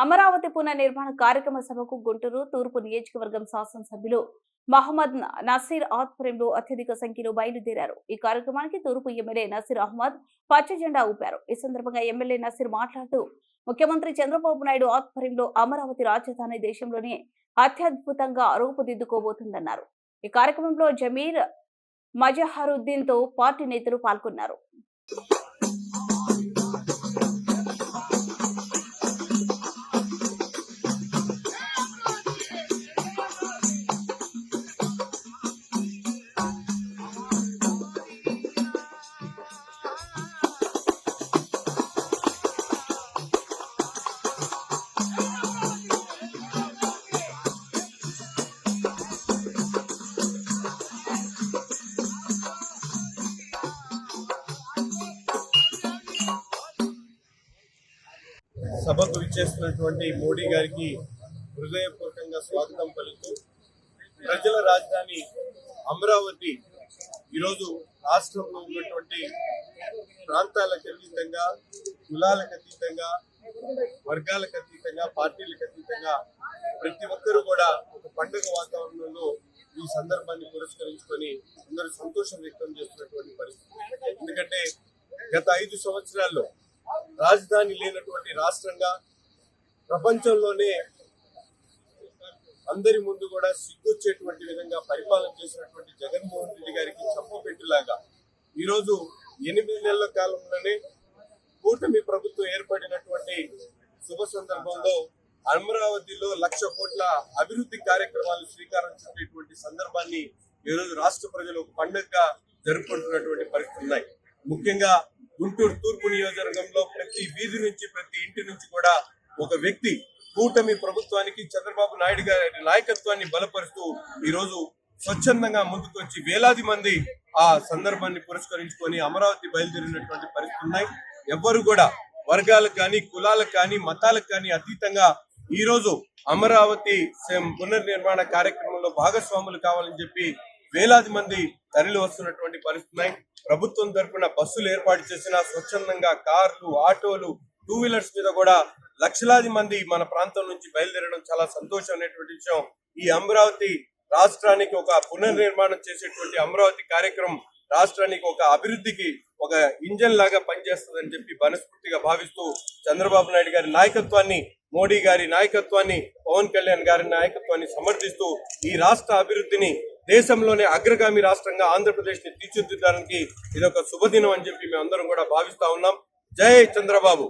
అమరావతి పునర్నిర్మాణ కార్యక్రమ సభకు గుంటూరు తూర్పు నియోజకవర్గం శాసనసభ్యులు మహమ్మద్ నసీర్ ఆధ్వర్యంలో అత్యధిక సంఖ్యలో బయలుదేరారు. ఈ కార్యక్రమానికి తూర్పు ఎమ్మెల్యే నసీర్ అహ్మద్ పచ్చ జెండా ఊపారు. ఈ సందర్భంగా ఎమ్మెల్యే నసీర్ మాట్లాడుతూ ముఖ్యమంత్రి చంద్రబాబు నాయుడు ఆధ్వర్యంలో అమరావతి రాజధాని దేశంలోనే అత్యద్భుతంగా రూపుదిద్దుకోబోతుందన్నారు. ఈ కార్యక్రమంలో జమీర్ మజహరుద్దీన్ తో పార్టీ నేతలు పాల్గొన్నారు. సభకు విచ్చేస్తున్నటువంటి మోడీ గారికి హృదయపూర్వకంగా స్వాగతం పలుకుతూ ప్రజల రాజధాని అమరావతి ఈరోజు రాష్ట్రంలో ఉన్నటువంటి ప్రాంతాలకు అతీతంగా, కులాలకు అతీతంగా, వర్గాలకు అతీతంగా, పార్టీలకు అతీతంగా ప్రతి ఒక్కరూ కూడా ఒక పండుగ వాతావరణంలో ఈ సందర్భాన్ని పురస్కరించుకొని అందరూ సంతోషం వ్యక్తం చేస్తున్నటువంటి పరిస్థితి. ఎందుకంటే గత 5 సంవత్సరాల్లో రాజధాని లేనటువంటి రాష్ట్రంగా ప్రపంచంలోనే అందరి ముందు కూడా సిగ్గొచ్చేటువంటి విధంగా పరిపాలన చేసినటువంటి జగన్మోహన్ రెడ్డి గారికి చంపపెట్టులాగా ఈరోజు 8 నెలల కాలంలోనే కూటమి ప్రభుత్వం ఏర్పడినటువంటి శుభ సందర్భంలో అమరావతిలో 1,00,000 కోట్ల అభివృద్ధి కార్యక్రమాలు శ్రీకారం చుట్టేటువంటి సందర్భాన్ని ఈరోజు రాష్ట్ర ప్రజలు ఒక పండుగగా జరుపుకుంటున్నటువంటి పరిస్థితులు ఉన్నాయి. ముఖ్యంగా గుంటూరు తూర్పు నియోజకవర్గంలో ప్రతి వీధి నుంచి, ప్రతి ఇంటి నుంచి కూడా ఒక వ్యక్తి కూటమి ప్రభుత్వానికి చంద్రబాబు నాయుడు గారి నాయకత్వాన్ని బలపరుస్తూ ఈరోజు స్వచ్ఛందంగా ముందుకొచ్చి వేలాది మంది ఆ సందర్భాన్ని పురస్కరించుకొని అమరావతి బయలుదేరినటువంటి పరిస్థితులు ఉన్నాయి. ఎవ్వరు కూడా వర్గాలకు కానీ, కులాలకు కానీ, మతాలకు కానీ అతీతంగా ఈరోజు అమరావతి పునర్నిర్మాణ కార్యక్రమంలో భాగస్వాములు కావాలని చెప్పి వేలాది మంది తరలి వస్తున్నటువంటి పరిస్థితులు. ప్రభుత్వం తరఫున బస్సులు ఏర్పాటు చేసిన స్వచ్ఛందంగా కార్లు, ఆటోలు, 2 వీలర్స్ మీద కూడా లక్షలాది మంది మన ప్రాంతం నుంచి బయలుదేరడం చాలా సంతోషం అనేటువంటి విషయం. ఈ అమరావతి రాష్ట్రానికి ఒక పునర్నిర్మాణం చేసేటువంటి అమరావతి కార్యక్రమం రాష్ట్రానికి ఒక అభివృద్ధికి ఒక ఇంజన్ లాగా పనిచేస్తుందని చెప్పి మనస్ఫూర్తిగా భావిస్తూ చంద్రబాబు నాయుడు గారి నాయకత్వాన్ని, మోడీ గారి నాయకత్వాన్ని, పవన్ కళ్యాణ్ గారి నాయకత్వాన్ని సమర్థిస్తూ ఈ రాష్ట్ర అభివృద్ధిని దేశంలోనే అగ్రగామి రాష్ట్రంగా ఆంధ్రప్రదేశ్ ని తీర్చిదిద్దడానికి ఇది ఒక శుభదినం అని చెప్పి మేము అందరం కూడా భావిస్తా ఉన్నాం. జై చంద్రబాబు.